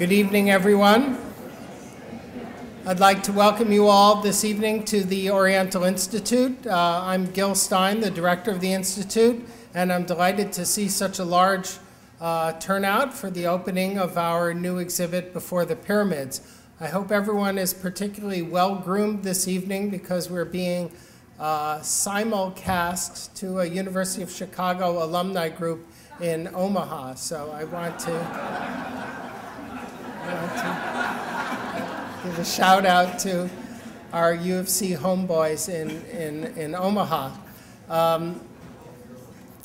Good evening, everyone. I'd like to welcome you all this evening to the Oriental Institute. I'm Gil Stein, the director of the Institute, and I'm delighted to see such a large turnout for the opening of our new exhibit, Before the Pyramids. I hope everyone is particularly well-groomed this evening because we're being simulcast to a University of Chicago alumni group in Omaha. So I want to give a shout out to our U of C homeboys in Omaha.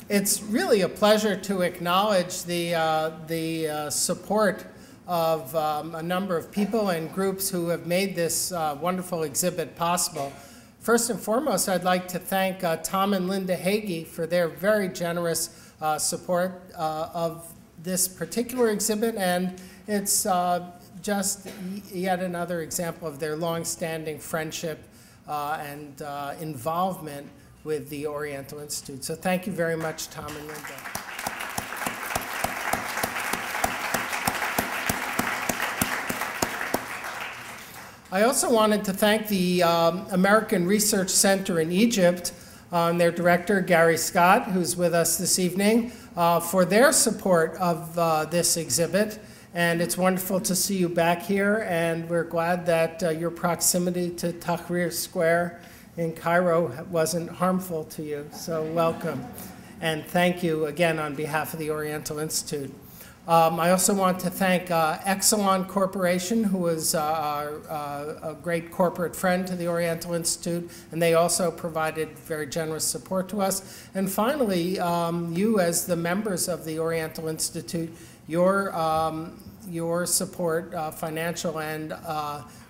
It's really a pleasure to acknowledge the support of a number of people and groups who have made this wonderful exhibit possible. First and foremost, I'd like to thank Tom and Linda Hagee for their very generous support of this particular exhibit, and it's just yet another example of their long-standing friendship and involvement with the Oriental Institute. So thank you very much, Tom and Linda. I also wanted to thank the American Research Center in Egypt, their director, Gary Scott, who's with us this evening, for their support of this exhibit. And it's wonderful to see you back here, and we're glad that your proximity to Tahrir Square in Cairo wasn't harmful to you. So welcome. And thank you again on behalf of the Oriental Institute. I also want to thank Exelon Corporation, who is a great corporate friend to the Oriental Institute, and they also provided very generous support to us. And finally, you as the members of the Oriental Institute, your support, financial and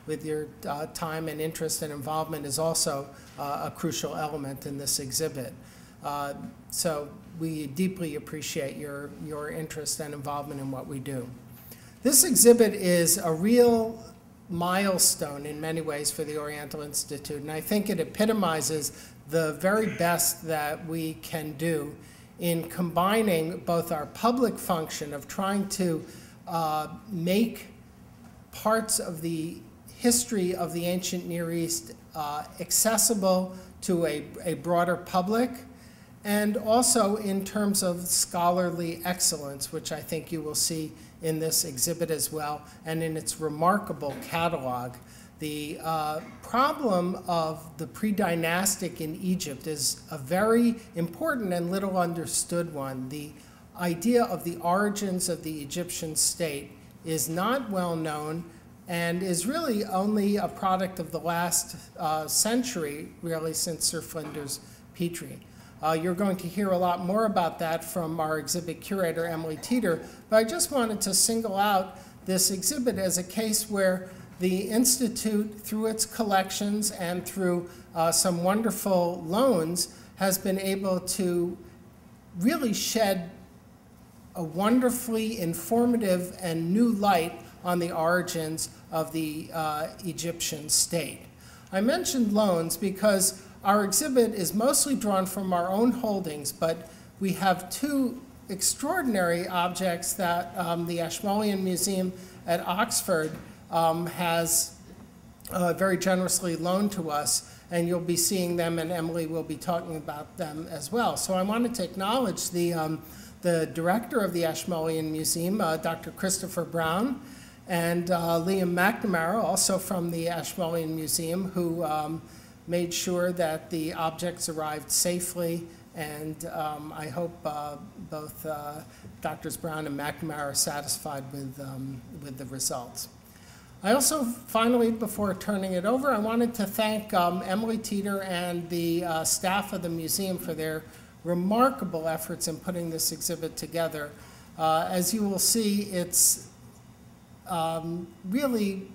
with your time and interest and involvement is also a crucial element in this exhibit. So we deeply appreciate your interest and involvement in what we do. This exhibit is a real milestone in many ways for the Oriental Institute, and I think it epitomizes the very best that we can do in combining both our public function of trying to make parts of the history of the ancient Near East accessible to a broader public, and also in terms of scholarly excellence, which I think you will see in this exhibit as well, and in its remarkable catalog. The problem of the pre-dynastic in Egypt is a very important and little understood one. The idea of the origins of the Egyptian state is not well known and is really only a product of the last century, really, since Sir Flinders Petrie. You're going to hear a lot more about that from our exhibit curator, Emily Teeter, but I just wanted to single out this exhibit as a case where the Institute, through its collections and through some wonderful loans, has been able to really shed a wonderfully informative and new light on the origins of the Egyptian state. I mentioned loans because our exhibit is mostly drawn from our own holdings, but we have two extraordinary objects that the Ashmolean Museum at Oxford has very generously loaned to us, and you'll be seeing them, and Emily will be talking about them as well. So I wanted to acknowledge the director of the Ashmolean Museum, Dr. Christopher Brown, and Liam McNamara, also from the Ashmolean Museum, who made sure that the objects arrived safely, and I hope both Drs. Brown and McNamara are satisfied with the results. I also, finally, before turning it over, I wanted to thank Emily Teeter and the staff of the museum for their remarkable efforts in putting this exhibit together. As you will see, it's really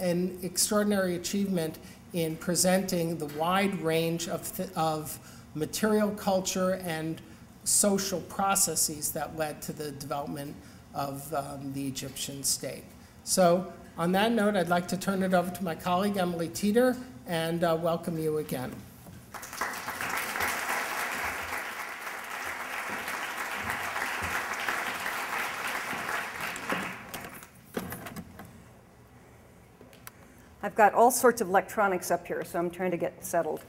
an extraordinary achievement in presenting the wide range of material culture and social processes that led to the development of the Egyptian state. So on that note, I'd like to turn it over to my colleague, Emily Teeter, and welcome you again. I've got all sorts of electronics up here, so I'm trying to get settled.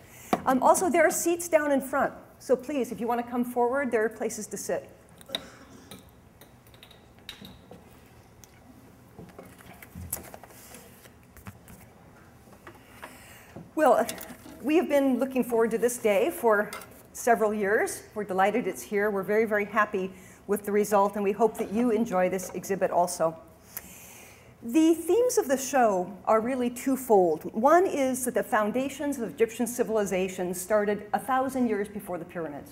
Also, there are seats down in front. So please, if you want to come forward, there are places to sit. Well, we have been looking forward to this day for several years. We're delighted it's here. We're very, very happy with the result, and we hope that you enjoy this exhibit also. The themes of the show are really twofold. One is that the foundations of Egyptian civilization started 1,000 years before the pyramids.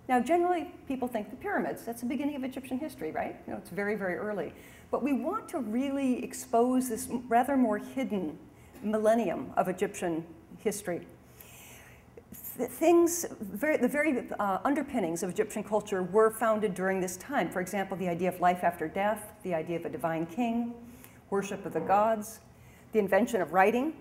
Now, generally, people think the pyramids, that's the beginning of Egyptian history, right? You know, it's very, very early. But we want to really expose this rather more hidden millennium of Egyptian history. The very underpinnings of Egyptian culture were founded during this time. For example, the idea of life after death, the idea of a divine king, worship of the gods, the invention of writing.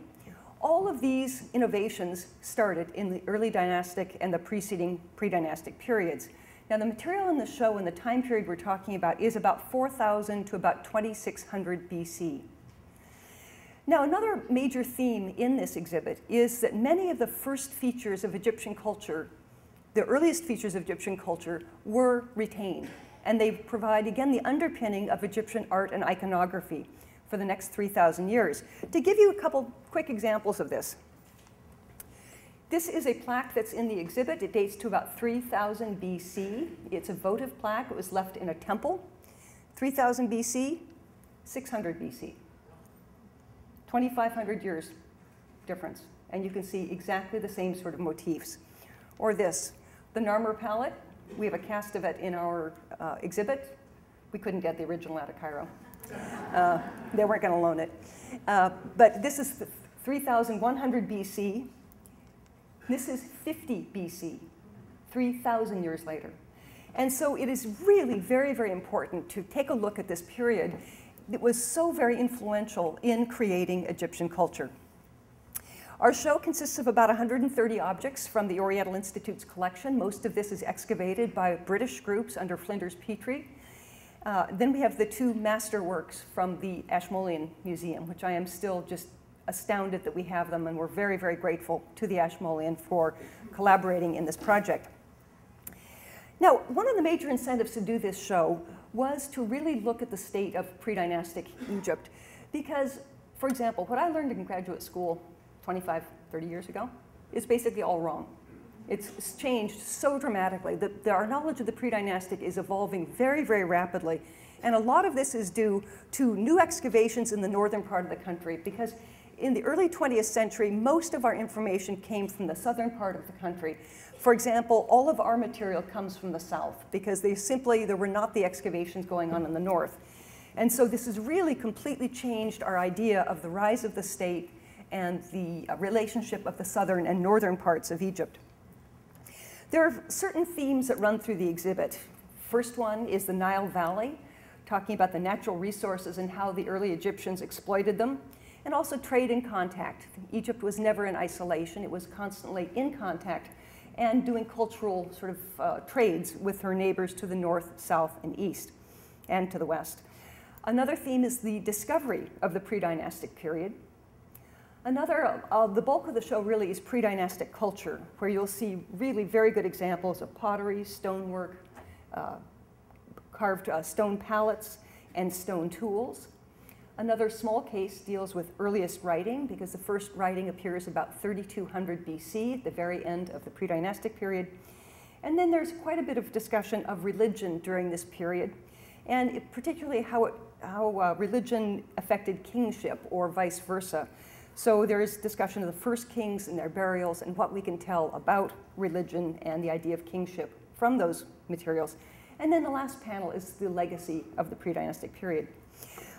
All of these innovations started in the early dynastic and the preceding pre-dynastic periods. Now, the material in the show and the time period we're talking about is about 4,000 to about 2,600 BC. Now, another major theme in this exhibit is that many of the first features of Egyptian culture, the earliest features of Egyptian culture, were retained. And they provide, again, the underpinning of Egyptian art and iconography for the next 3,000 years. To give you a couple quick examples of this. This is a plaque that's in the exhibit. It dates to about 3,000 BC. It's a votive plaque. It was left in a temple. 3,000 BC, 600 BC. 2,500 years difference. And you can see exactly the same sort of motifs. Or this, the Narmer palette. We have a cast of it in our exhibit. We couldn't get the original out of Cairo. They weren't going to loan it. But this is 3,100 BC. This is 50 BC, 3,000 years later. And so it is really very, very important to take a look at this period. It was so very influential in creating Egyptian culture. Our show consists of about 130 objects from the Oriental Institute's collection. Most of this is excavated by British groups under Flinders Petrie. Then we have the two masterworks from the Ashmolean Museum, which I am still just astounded that we have them, and we're very, very grateful to the Ashmolean for collaborating in this project. Now, one of the major incentives to do this show was to really look at the state of pre-dynastic Egypt. Because, for example, what I learned in graduate school 25, 30 years ago is basically all wrong. It's changed so dramatically. Our knowledge of the pre-dynastic is evolving very, very rapidly. And a lot of this is due to new excavations in the northern part of the country, because in the early 20th century, most of our information came from the southern part of the country. For example, all of our material comes from the south, because there were not the excavations going on in the north. And so this has really completely changed our idea of the rise of the state and the relationship of the southern and northern parts of Egypt. There are certain themes that run through the exhibit. First one is the Nile Valley, talking about the natural resources and how the early Egyptians exploited them, and also trade and contact. Egypt was never in isolation. It was constantly in contact and doing cultural sort of trades with her neighbors to the north, south, and east, and to the west. Another theme is the discovery of the pre-dynastic period. Another, the bulk of the show really is pre-dynastic culture, where you'll see really very good examples of pottery, stonework, carved stone palettes, and stone tools. Another small case deals with earliest writing, because the first writing appears about 3,200 BC, at the very end of the pre-dynastic period. And then there's quite a bit of discussion of religion during this period, and particularly how religion affected kingship, or vice versa. So there is discussion of the first kings and their burials and what we can tell about religion and the idea of kingship from those materials. And then the last panel is the legacy of the pre-dynastic period.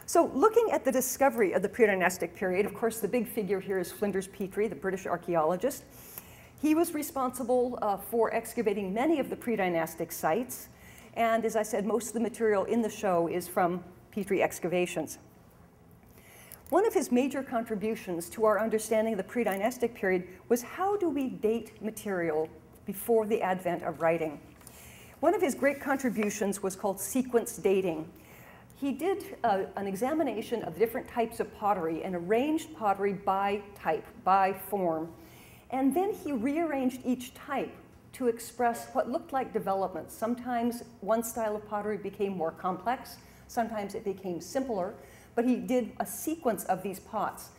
So looking at the discovery of the pre-dynastic period, of course, the big figure here is Flinders Petrie, the British archaeologist. He was responsible for excavating many of the pre-dynastic sites. And as I said, most of the material in the show is from Petrie excavations. One of his major contributions to our understanding of the pre-dynastic period was how do we date material before the advent of writing? One of his great contributions was called sequence dating. he did an examination of different types of pottery and arranged pottery by type, by form. And then he rearranged each type to express what looked like developments. Sometimes one style of pottery became more complex, sometimes it became simpler, but he did a sequence of these pots.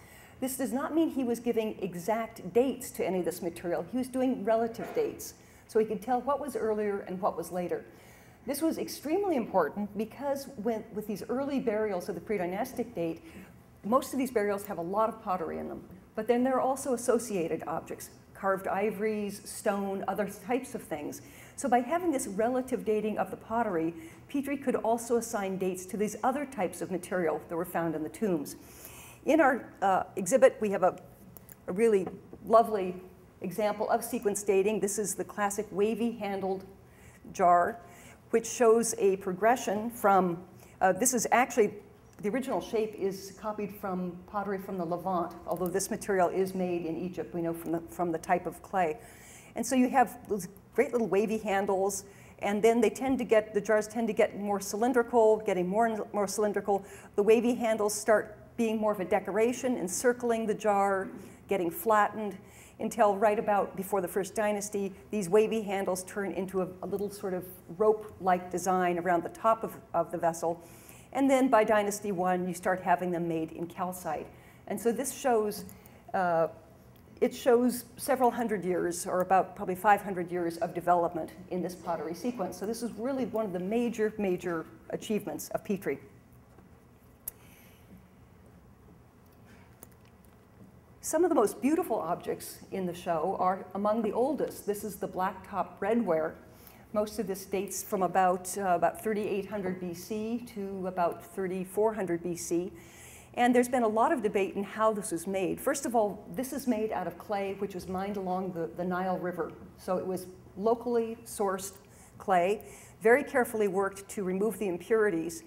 This does not mean he was giving exact dates to any of this material. He was doing relative dates, so he could tell what was earlier and what was later. This was extremely important because with these early burials of the pre-dynastic date, most of these burials have a lot of pottery in them, but then there are also associated objects, carved ivories, stone, other types of things. So by having this relative dating of the pottery, Petrie could also assign dates to these other types of material that were found in the tombs. In our exhibit, we have a really lovely example of sequence dating. This is the classic Wavy Handled Jar, which shows a progression from, this is actually, the original shape is copied from pottery from the Levant, although this material is made in Egypt, we know from the type of clay. And so you have those great little wavy handles, and then they tend to get, the jars tend to get more cylindrical, getting more and more cylindrical. The wavy handles start being more of a decoration, encircling the jar, getting flattened, until right about before the First Dynasty, these wavy handles turn into a little sort of rope-like design around the top of the vessel. And then by Dynasty I, you start having them made in calcite. And so this shows, it shows several hundred years, or about probably 500 years of development in this pottery sequence. So this is really one of the major, major achievements of Petrie. Some of the most beautiful objects in the show are among the oldest. This is the blacktop red ware. Most of this dates from about 3800 BC to about 3400 BC. And there's been a lot of debate in how this was made. First of all, this is made out of clay, which was mined along the Nile River. So it was locally sourced clay, very carefully worked to remove the impurities.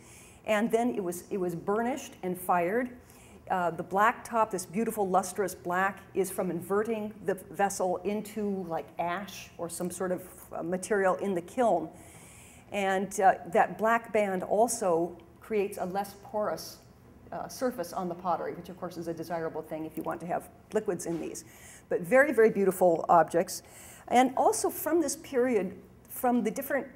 And then it was burnished and fired. The black top, this beautiful lustrous black, is from inverting the vessel into like ash or some sort of material in the kiln. And that black band also creates a less porous surface on the pottery, which of course is a desirable thing if you want to have liquids in these. But very, very beautiful objects. And also from this period, from the different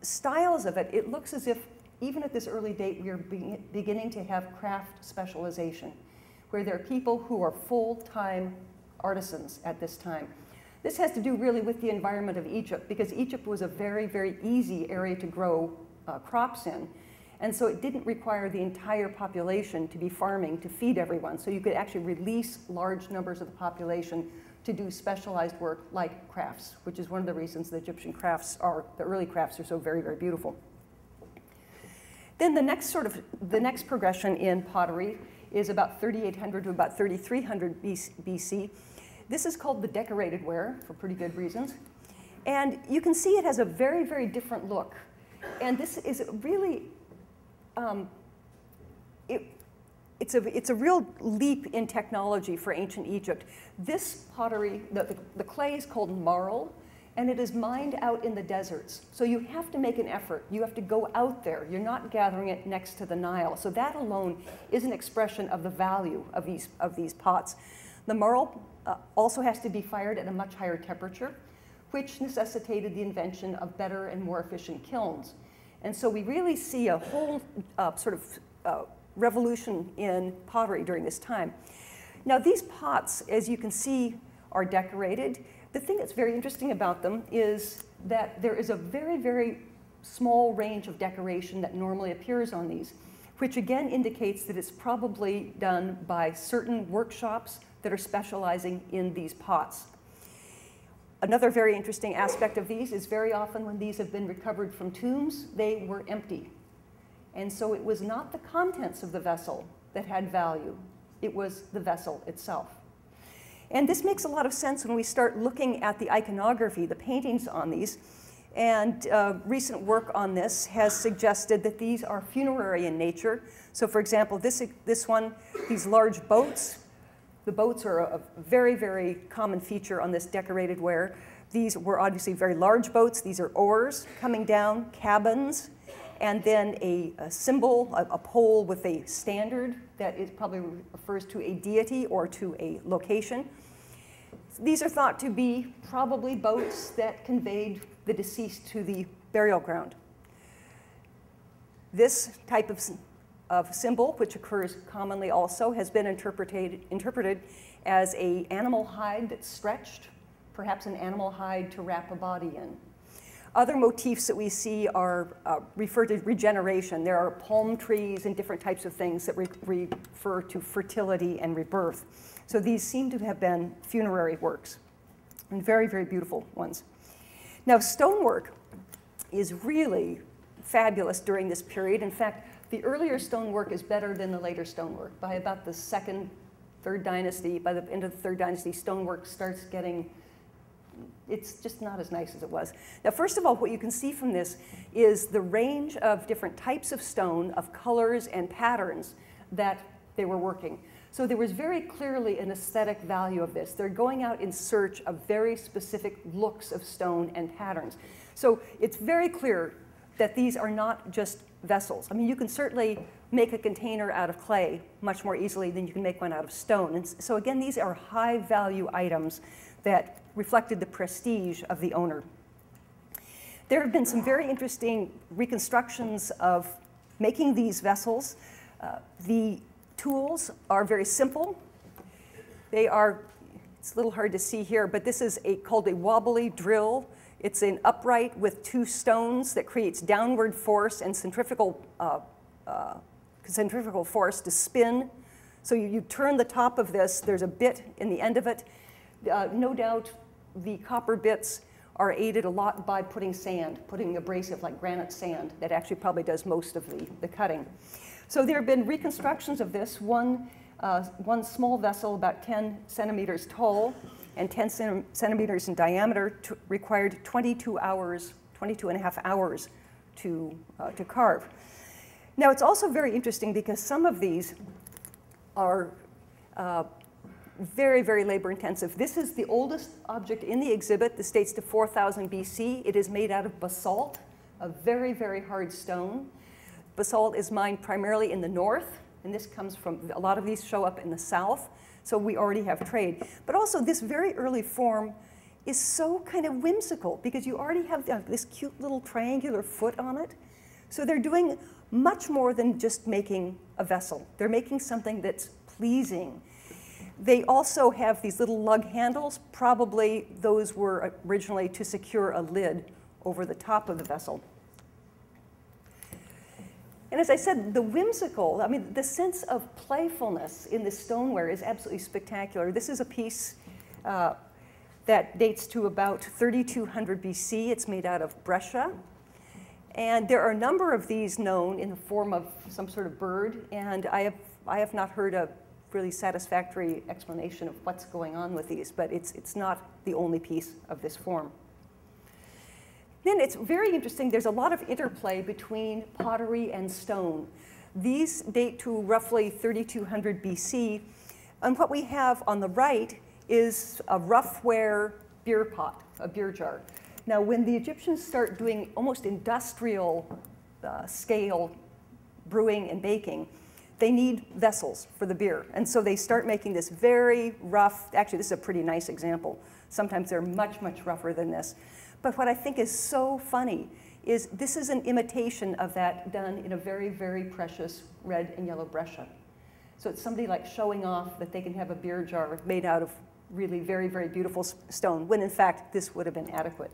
styles of it, it looks as if even at this early date, we are beginning to have craft specialization, where there are people who are full-time artisans at this time. This has to do really with the environment of Egypt, because Egypt was a very, very easy area to grow crops in. And so it didn't require the entire population to be farming to feed everyone. So you could actually release large numbers of the population to do specialized work like crafts, which is one of the reasons the Egyptian crafts are, the early crafts are so very, very beautiful. Then the next progression in pottery is about 3800 to about 3300 BC. This is called the decorated ware for pretty good reasons. And you can see it has a very, very different look. And this is really, it's a real leap in technology for ancient Egypt. This pottery, the clay is called marl, and it is mined out in the deserts. So you have to make an effort. You have to go out there. You're not gathering it next to the Nile. So that alone is an expression of the value of these pots. The marl also has to be fired at a much higher temperature, which necessitated the invention of better and more efficient kilns. And so we really see a whole revolution in pottery during this time. Now these pots, as you can see, are decorated. The thing that's very interesting about them is that there is a very, very small range of decoration that normally appears on these, which again indicates that it's probably done by certain workshops that are specializing in these pots. Another very interesting aspect of these is very often when these have been recovered from tombs, they were empty. And so it was not the contents of the vessel that had value, it was the vessel itself. And this makes a lot of sense when we start looking at the iconography, the paintings on these. And recent work on this has suggested that these are funerary in nature. So for example, this one, these large boats, the boats are a very, very common feature on this decorated ware. These were obviously very large boats. These are oars coming down, cabins. and then a symbol, a pole with a standard that is probably refers to a deity or to a location. These are thought to be probably boats that conveyed the deceased to the burial ground. This type of symbol, which occurs commonly also, has been interpreted as an animal hide that's stretched, perhaps an animal hide to wrap a body in. Other motifs that we see are refer to regeneration. There are palm trees and different types of things that refer to fertility and rebirth. So these seem to have been funerary works, and very, very beautiful ones. Now, stonework is really fabulous during this period. In fact, the earlier stonework is better than the later stonework. By about the second, third dynasty, by the end of the third dynasty, stonework starts getting, it's just not as nice as it was. Now, first of all, what you can see from this is the range of different types of stone, of colors and patterns that they were working. So there was very clearly an aesthetic value of this. They're going out in search of very specific looks of stone and patterns. So it's very clear that these are not just vessels. I mean, you can certainly make a container out of clay much more easily than you can make one out of stone. And so again, these are high value items that reflected the prestige of the owner. There have been some very interesting reconstructions of making these vessels. The tools are very simple. They are, it's a little hard to see here, but this is called a Wobbly Drill. It's an upright with two stones that creates downward force and centrifugal force to spin. So you turn the top of this, there's a bit in the end of it. No doubt the copper bits are aided a lot by putting sand, putting abrasive like granite sand that actually probably does most of the cutting. So there have been reconstructions of this. One small vessel about 10 centimeters tall and 10 centimeters in diameter required 22 and a half hours to carve. Now, it's also very interesting because some of these are very, very labor intensive. This is the oldest object in the exhibit. This dates to 4000 BC. It is made out of basalt, a very, very hard stone. Basalt is mined primarily in the north, and this comes from, a lot of these show up in the south, so we already have trade. But also this very early form is so kind of whimsical because you already have this cute little triangular foot on it. So they're doing much more than just making a vessel. They're making something that's pleasing. They also have these little lug handles. Probably those were originally to secure a lid over the top of the vessel. And as I said, the whimsical, I mean, the sense of playfulness in this stoneware is absolutely spectacular. This is a piece that dates to about 3200 BC. It's made out of breccia. And there are a number of these known in the form of some sort of bird, and I have not heard a really satisfactory explanation of what's going on with these, but it's not the only piece of this form. Then it's very interesting, there's a lot of interplay between pottery and stone. These date to roughly 3200 BC, and what we have on the right is a rough ware beer pot, a beer jar. Now, when the Egyptians start doing almost industrial scale brewing and baking, they need vessels for the beer. And so they start making this very rough, actually this is a pretty nice example. Sometimes they're much, much rougher than this. But what I think is so funny is this is an imitation of that done in a very, very precious red and yellow breccia. So it's somebody like showing off that they can have a beer jar made out of really very, very beautiful stone, when in fact this would have been adequate.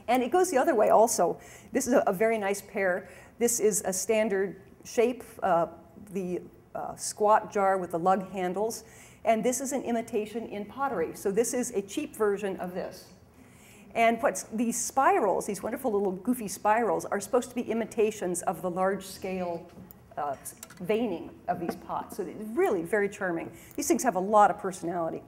And it goes the other way also. This is a very nice pair. This is a standard shape, the squat jar with the lug handles. And this is an imitation in pottery. So this is a cheap version of this. And these spirals, these wonderful little goofy spirals, are supposed to be imitations of the large-scale veining of these pots. So it's really very charming. These things have a lot of personality.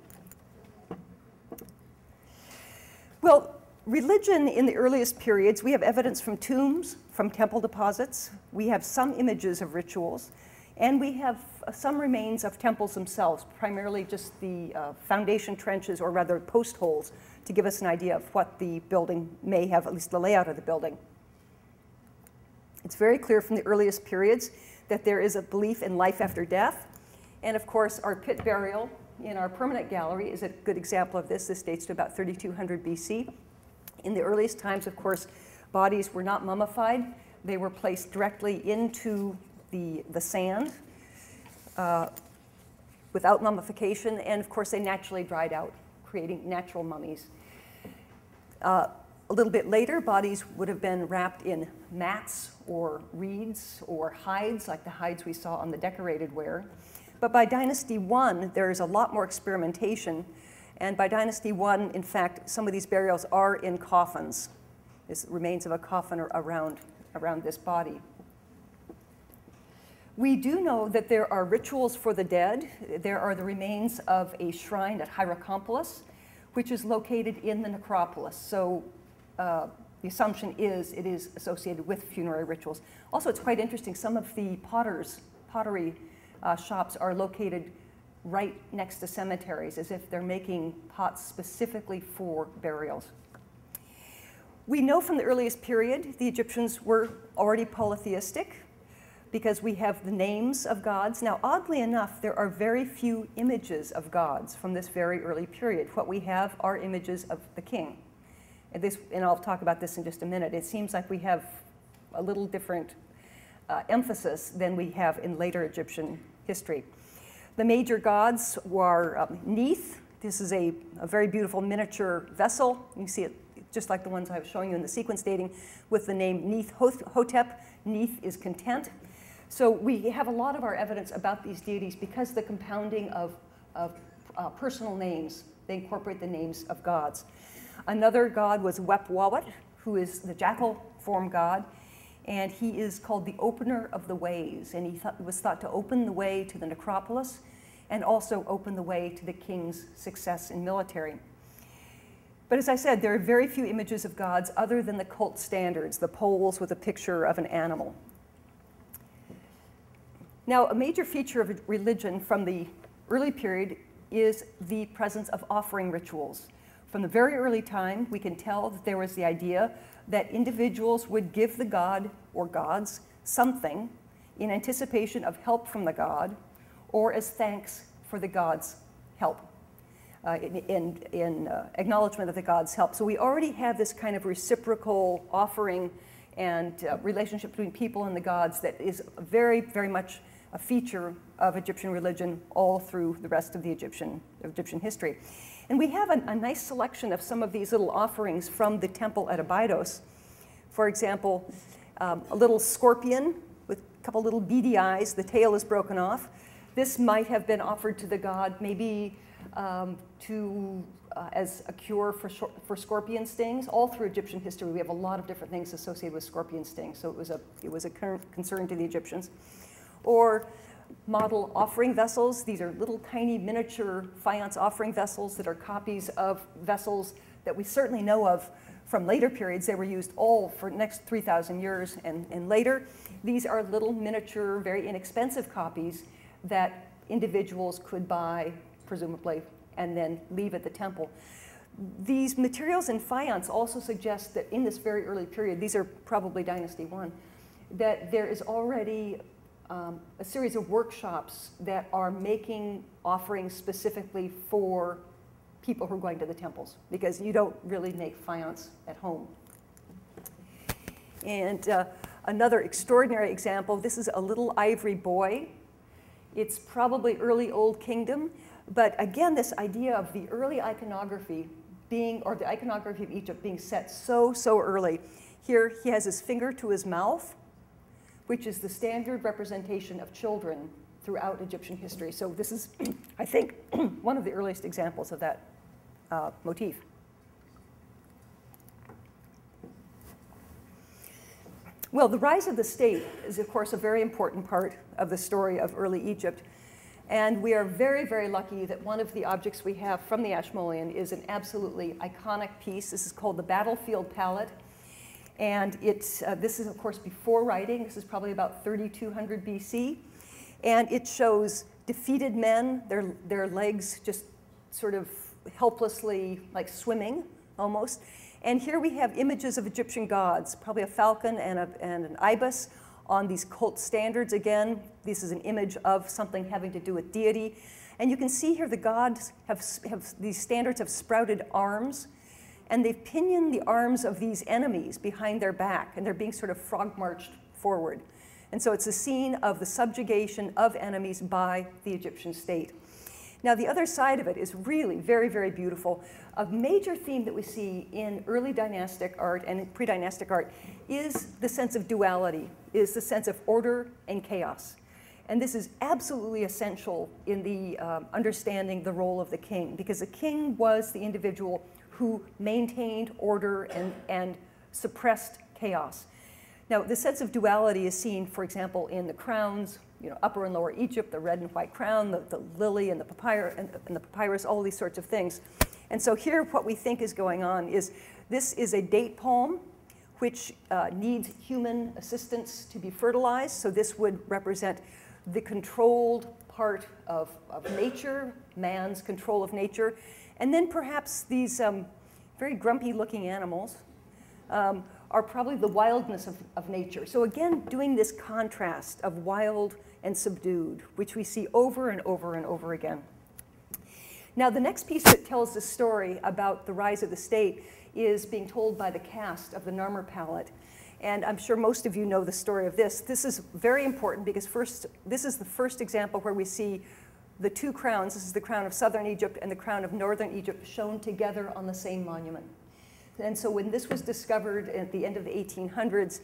Well, religion in the earliest periods, we have evidence from tombs, from temple deposits. We have some images of rituals. And we have some remains of temples themselves, primarily just the foundation trenches, or rather post holes, to give us an idea of what the building may have, at least the layout of the building. It's very clear from the earliest periods that there is a belief in life after death. And of course, our pit burial in our permanent gallery is a good example of this. This dates to about 3200 BC. In the earliest times, of course, bodies were not mummified. They were placed directly into the sand without mummification. And of course, they naturally dried out, creating natural mummies. A little bit later, bodies would have been wrapped in mats or reeds or hides, like the hides we saw on the decorated ware. But by Dynasty I, there's a lot more experimentation. And by Dynasty I, in fact, some of these burials are in coffins. This remains of a coffin around this body. We do know that there are rituals for the dead. There are the remains of a shrine at Hierakonpolis, which is located in the necropolis. So the assumption is it is associated with funerary rituals. Also, it's quite interesting. Some of the pottery shops are located right next to cemeteries, as if they're making pots specifically for burials. We know from the earliest period the Egyptians were already polytheistic because we have the names of gods. Now, oddly enough, there are very few images of gods from this very early period. What we have are images of the king. And I'll talk about this in just a minute. It seems like we have a little different emphasis than we have in later Egyptian history. The major gods were Neith. This is a very beautiful miniature vessel. You see it just like the ones I was showing you in the sequence dating with the name Neith Hotep. Neith is content. So we have a lot of our evidence about these deities because the compounding of personal names, they incorporate the names of gods. Another god was Wep-Wawet, who is the jackal form god. And he is called the opener of the ways. And he was thought to open the way to the necropolis and also open the way to the king's success in military. But as I said, there are very few images of gods other than the cult standards, the poles with a picture of an animal. Now, a major feature of religion from the early period is the presence of offering rituals. From the very early time, we can tell that there was the idea that individuals would give the god or gods something in anticipation of help from the god or as thanks for the god's help, in acknowledgement of the god's help. So we already have this kind of reciprocal offering and relationship between people and the gods that is very, very much a feature of Egyptian religion all through the rest of the Egyptian history. And we have a nice selection of some of these little offerings from the temple at Abydos. For example, a little scorpion with a couple little beady eyes. The tail is broken off. This might have been offered to the god maybe as a cure for scorpion stings. All through Egyptian history, we have a lot of different things associated with scorpion stings. So it was a concern to the Egyptians. Or model offering vessels. These are little tiny miniature faience offering vessels that are copies of vessels that we certainly know of from later periods. They were used all for the next 3,000 years and later. These are little miniature, very inexpensive copies that individuals could buy, presumably, and then leave at the temple. These materials in faience also suggest that in this very early period, these are probably Dynasty I, that there is already a series of workshops that are making offerings specifically for people who are going to the temples, because you don't really make faience at home. And another extraordinary example, this is a little ivory boy. It's probably early Old Kingdom, but again, this idea of the early iconography being, or the iconography of Egypt being set so early. Here he has his finger to his mouth, which is the standard representation of children throughout Egyptian history. So this is, I think, one of the earliest examples of that motif. Well, the rise of the state is, of course, a very important part of the story of early Egypt. And we are very, very lucky that one of the objects we have from the Ashmolean is an absolutely iconic piece. This is called the Battlefield Palette. And this is, of course, before writing. This is probably about 3200 BC. And it shows defeated men, their legs just sort of helplessly, like swimming almost. And here we have images of Egyptian gods, probably a falcon and an ibis on these cult standards again. This is an image of something having to do with deity. And you can see here the gods these standards have sprouted arms, and they've pinioned the arms of these enemies behind their back, and they're being sort of frog-marched forward. And so it's a scene of the subjugation of enemies by the Egyptian state. Now, the other side of it is really very, very beautiful. A major theme that we see in early dynastic art and pre-dynastic art is the sense of duality, is the sense of order and chaos. And this is absolutely essential in the understanding the role of the king, because the king was the individual who maintained order and suppressed chaos. Now, the sense of duality is seen, for example, in the crowns, Upper and Lower Egypt, the red and white crown, the lily and the papyrus, all these sorts of things. And so here what we think is going on is this is a date palm which needs human assistance to be fertilized. So this would represent the controlled part of nature, man's control of nature. And then perhaps these very grumpy looking animals are probably the wildness of nature. So again, doing this contrast of wild and subdued, which we see over and over and over again. Now, the next piece that tells the story about the rise of the state is being told by the cast of the Narmer palette. And I'm sure most of you know the story of this. This is very important because this is the first example where we see the two crowns. This is the crown of southern Egypt and the crown of northern Egypt shown together on the same monument. And so when this was discovered at the end of the 1800s,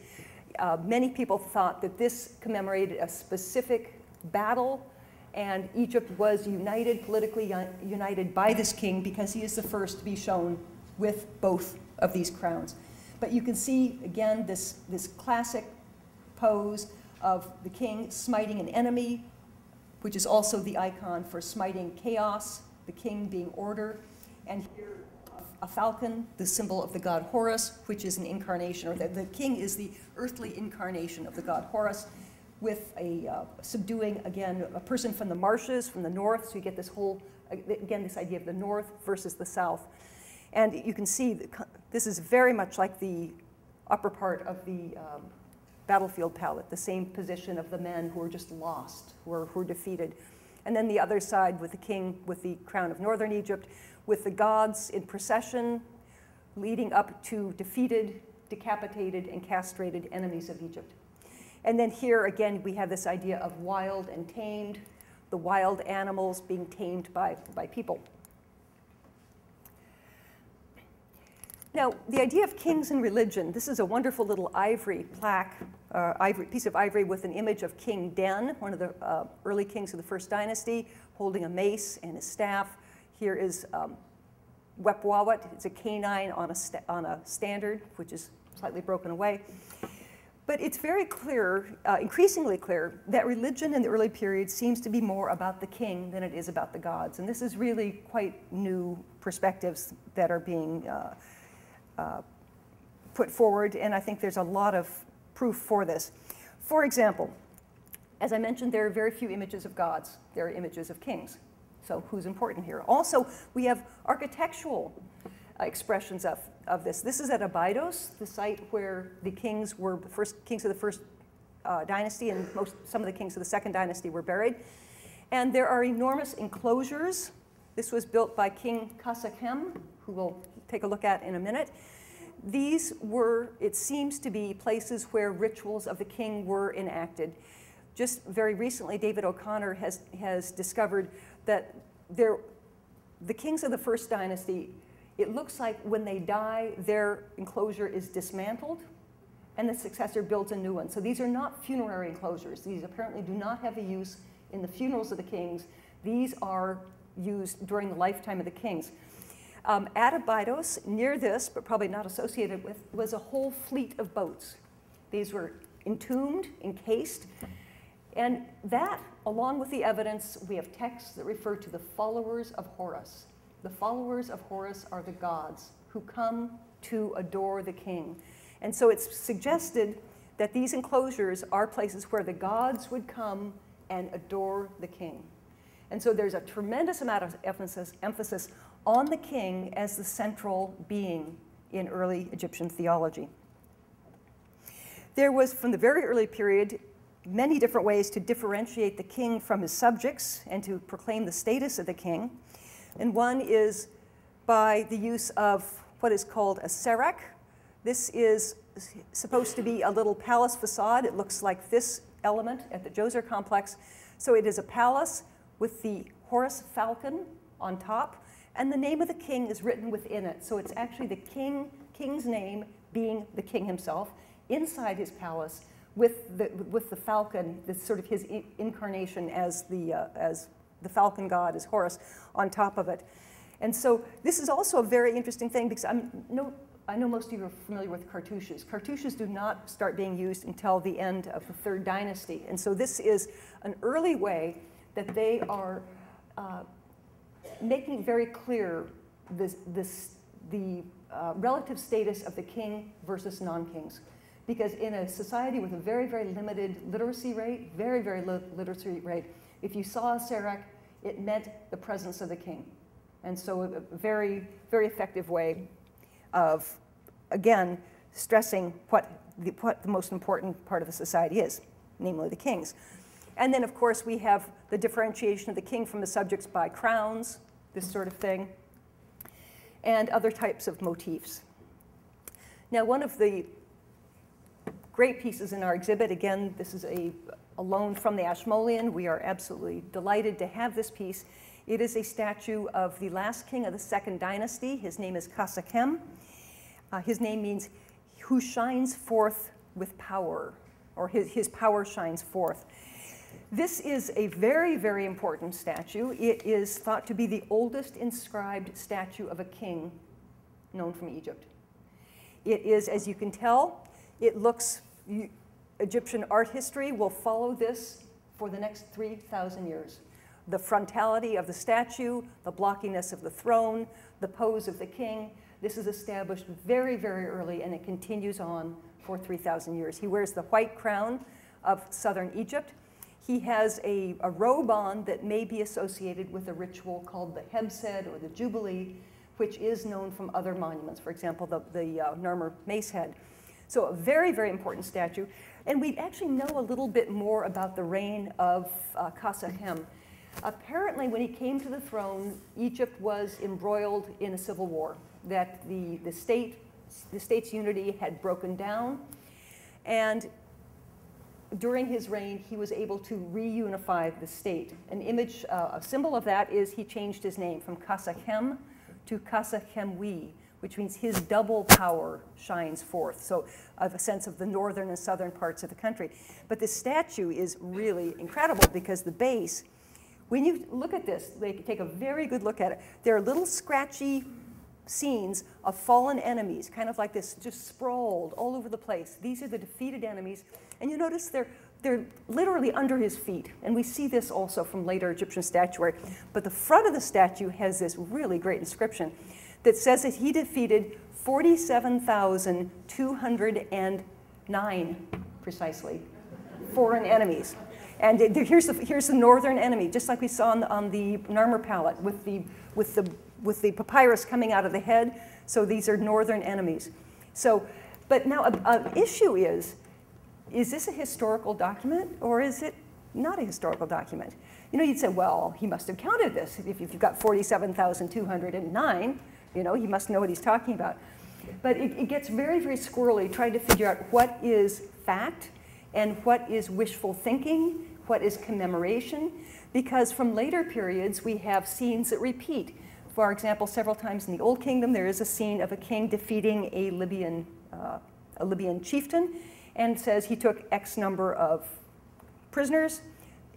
many people thought that this commemorated a specific battle, and Egypt was united, politically united by this king because he is the first to be shown with both of these crowns. But you can see, again, this classic pose of the king smiting an enemy, which is also the icon for smiting chaos, the king being order, and here a falcon, the symbol of the god Horus, which is an incarnation, or the king is the earthly incarnation of the god Horus, with a subduing, again, a person from the marshes, from the north, so you get this whole, again, this idea of the north versus the south. And you can see this is very much like the upper part of the battlefield palette, the same position of the men who are just lost, who are defeated. And then the other side with the king with the crown of northern Egypt, with the gods in procession leading up to defeated, decapitated, and castrated enemies of Egypt. And then here again we have this idea of wild and tamed, the wild animals being tamed by people. Now, the idea of kings and religion, this is a wonderful little ivory plaque, piece of ivory with an image of King Den, one of the early kings of the First Dynasty, holding a mace and his staff. Here is Wepwawet. It's a canine on a standard, which is slightly broken away. But it's very clear, increasingly clear, that religion in the early period seems to be more about the king than it is about the gods. And this is really quite new perspectives that are being put forward, and I think there's a lot of proof for this. For example, as I mentioned, there are very few images of gods. There are images of kings. So who's important here? Also, we have architectural expressions of this. This is at Abydos, the site where the kings were the first kings of the First Dynasty, and some of the kings of the Second Dynasty were buried. And there are enormous enclosures. This was built by King Khasekhem, who we'll take a look at in a minute. These were, it seems to be, places where rituals of the king were enacted. Just very recently, David O'Connor has discovered that the kings of the First Dynasty, it looks like when they die, their enclosure is dismantled, and the successor builds a new one. So these are not funerary enclosures. These apparently do not have a use in the funerals of the kings. These are used during the lifetime of the kings. At Abydos, near this, but probably not associated with, was a whole fleet of boats. These were entombed, encased, and that, along with the evidence, we have texts that refer to the followers of Horus. The followers of Horus are the gods who come to adore the king. And so it's suggested that these enclosures are places where the gods would come and adore the king. And so there's a tremendous amount of emphasis on the king as the central being in early Egyptian theology. There was, from the very early period, many different ways to differentiate the king from his subjects and to proclaim the status of the king. And one is by the use of what is called a serak. This is supposed to be a little palace facade. It looks like this element at the Djoser complex. So it is a palace with the Horus falcon on top, and the name of the king is written within it. So it's actually the king's name being the king himself inside his palace with the falcon, this sort of his incarnation as the falcon god, as Horus, on top of it. And so this is also a very interesting thing because I know most of you are familiar with cartouches. Cartouches do not start being used until the end of the Third Dynasty. And so this is an early way that they are making very clear the relative status of the king versus non-kings. Because in a society with a very, very limited literacy rate, very, very low literacy rate, if you saw a serak, it meant the presence of the king. And so a very, very effective way of, again, stressing what the most important part of the society is, namely the kings. And then, of course, we have the differentiation of the king from the subjects by crowns, this sort of thing, and other types of motifs. Now, one of the great pieces in our exhibit, again, this is a loan from the Ashmolean. We are absolutely delighted to have this piece. It is a statue of the last king of the Second Dynasty. His name is Khasekhem. His name means who shines forth with power, or his power shines forth. This is a very, very important statue. It is thought to be the oldest inscribed statue of a king known from Egypt. It is, as you can tell, it looks, Egyptian art history will follow this for the next 3,000 years. The frontality of the statue, the blockiness of the throne, the pose of the king, this is established very, very early, and it continues on for 3,000 years. He wears the white crown of southern Egypt. He has a robe on that may be associated with a ritual called the Hebsed or the Jubilee, which is known from other monuments, for example, the Narmer mace head. So a very, very important statue. And we actually know a little bit more about the reign of Khasekhem. Apparently, when he came to the throne, Egypt was embroiled in a civil war, that the state's unity had broken down. And during his reign, he was able to reunify the state. An image, a symbol of that is he changed his name from Khasekhem to Khasekhemwi, which means his double power shines forth. So a sense of the northern and southern parts of the country. But this statue is really incredible because the base, when you look at this, take a very good look at it, there are little scratchy scenes of fallen enemies, kind of like this, just sprawled all over the place. These are the defeated enemies. And you notice they're literally under his feet. And we see this also from later Egyptian statuary. But the front of the statue has this really great inscription that says that he defeated 47,209, precisely, foreign enemies. And here's the northern enemy, just like we saw on the Narmer palette with the papyrus coming out of the head. So these are northern enemies. So, but now an issue is this a historical document or is it not a historical document? You know, you'd say, well, he must have counted this. If you've got 47,209, you know, he must know what he's talking about. But it gets very, very squirrely trying to figure out what is fact and what is wishful thinking, what is commemoration, because from later periods we have scenes that repeat. For example, several times in the Old Kingdom there is a scene of a king defeating a Libyan chieftain and says he took X number of prisoners.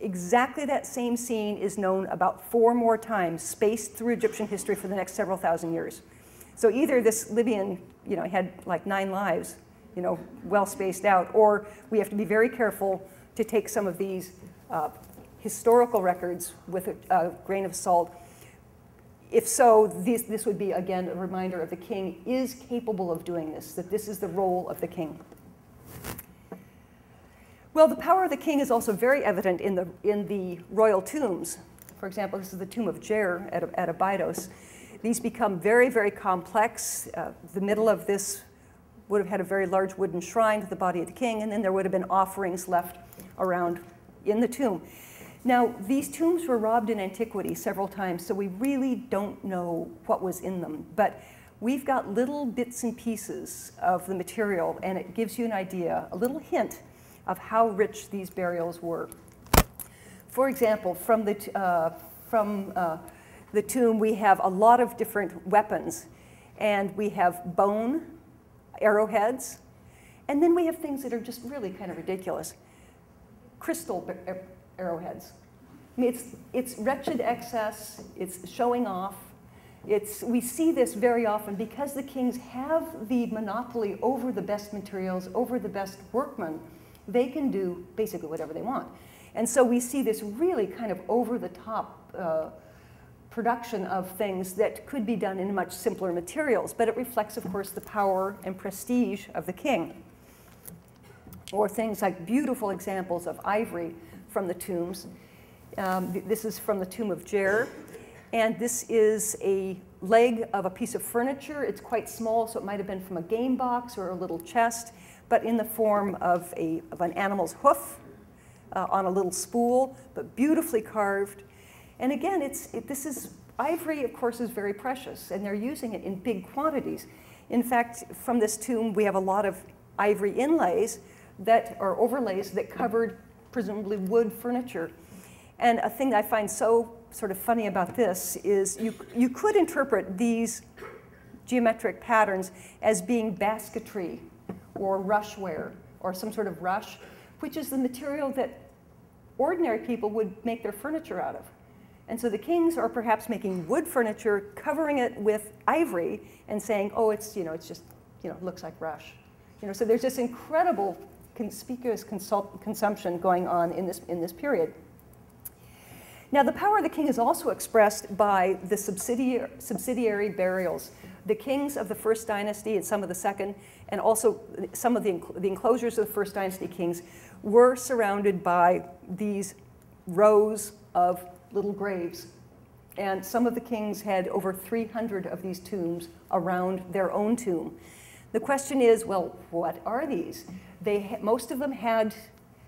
Exactly that same scene is known about 4 more times, spaced through Egyptian history for the next several thousand years. So either this Libyan, you know, had like 9 lives, you know, well spaced out, or we have to be very careful to take some of these historical records with a grain of salt. If so, this would be, again, a reminder of the king is capable of doing this, that this is the role of the king. Well, the power of the king is also very evident in the royal tombs. For example, this is the tomb of Ware at Abydos. These become very, very complex. The middle of this would have had a very large wooden shrine to the body of the king, and then there would have been offerings left around in the tomb. Now, these tombs were robbed in antiquity several times, so we really don't know what was in them. But we've got little bits and pieces of the material, and it gives you an idea, a little hint of how rich these burials were. For example, from the tomb, we have a lot of different weapons, and we have bone, arrowheads, and then we have things that are just really kind of ridiculous. Crystal arrowheads. I mean, it's wretched excess, it's showing off. We see this very often because the kings have the monopoly over the best materials, over the best workmen. They can do basically whatever they want. And so we see this really kind of over-the-top production of things that could be done in much simpler materials, but it reflects, of course, the power and prestige of the king. Or things like beautiful examples of ivory from the tombs. This is from the tomb of Ware, and this is a leg of a piece of furniture. It's quite small, so it might have been from a game box or a little chest, but in the form of an animal's hoof on a little spool, but beautifully carved. And again, ivory, of course, is very precious, and they're using it in big quantities. In fact, from this tomb, we have a lot of ivory inlays that are overlays that covered presumably wood furniture. And a thing that I find so sort of funny about this is you could interpret these geometric patterns as being basketry or rushware or some sort of rush, which is the material that ordinary people would make their furniture out of. And so the kings are perhaps making wood furniture, covering it with ivory, and saying, oh, it's just, looks like rush. So there's this incredible conspicuous consumption going on in this period. Now, the power of the king is also expressed by the subsidiary burials. The kings of the First Dynasty and some of the Second, and also some of the enclosures of the First Dynasty kings were surrounded by these rows of little graves. And some of the kings had over 300 of these tombs around their own tomb. The question is, well, what are these? Most of them had,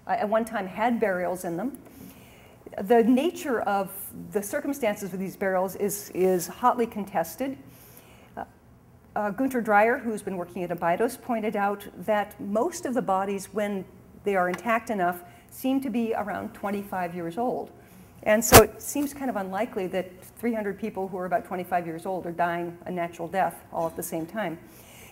at one time, had burials in them. The nature of the circumstances of these burials is hotly contested. Gunther Dreyer, who's been working at Abydos, pointed out that most of the bodies, when they are intact enough, seem to be around 25 years old. And so it seems kind of unlikely that 300 people who are about 25 years old are dying a natural death all at the same time.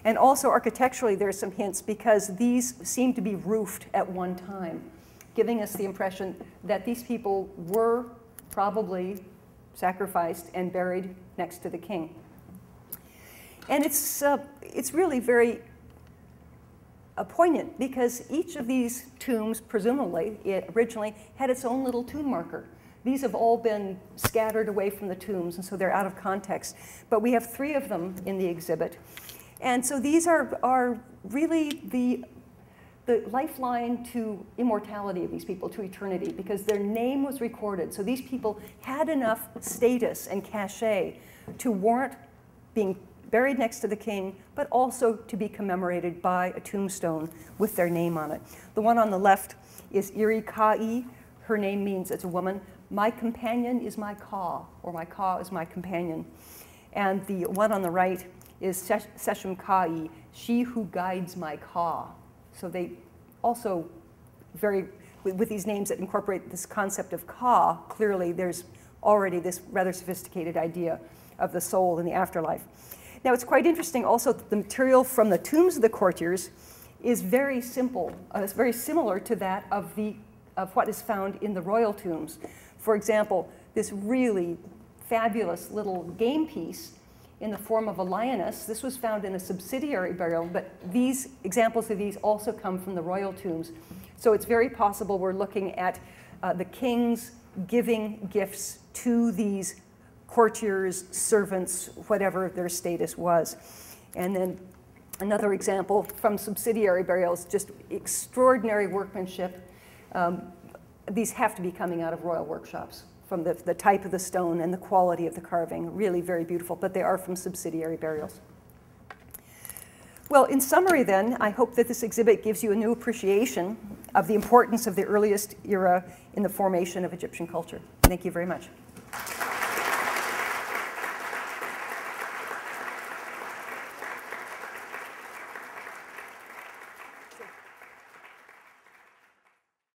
And also architecturally, there's some hints because these seem to be roofed at one time, giving us the impression that these people were probably sacrificed and buried next to the king. And it's really very poignant because each of these tombs, presumably, originally had its own little tomb marker. These have all been scattered away from the tombs, and so they're out of context. But we have 3 of them in the exhibit. And so these are really the lifeline to immortality of these people, to eternity, because their name was recorded. So these people had enough status and cachet to warrant being buried next to the king, but also to be commemorated by a tombstone with their name on it. The one on the left is Iri Ka'i. Her name means, it's a woman, my companion is my Ka, or my Ka is my companion. And the one on the right is Seshem Ka'i, she who guides my Ka. So they also with these names that incorporate this concept of Ka, clearly there's already this rather sophisticated idea of the soul in the afterlife. Now it's quite interesting also that the material from the tombs of the courtiers is very simple. It's very similar to that of what is found in the royal tombs. For example, this really fabulous little game piece in the form of a lioness. This was found in a subsidiary burial, but these examples of these also come from the royal tombs. So it's very possible we're looking at the kings giving gifts to these courtiers, servants, whatever their status was. And then another example from subsidiary burials, just extraordinary workmanship. These have to be coming out of royal workshops from the type of the stone and the quality of the carving. Really very beautiful, but they are from subsidiary burials. Well, in summary then, I hope that this exhibit gives you a new appreciation of the importance of the earliest era in the formation of Egyptian culture. Thank you very much.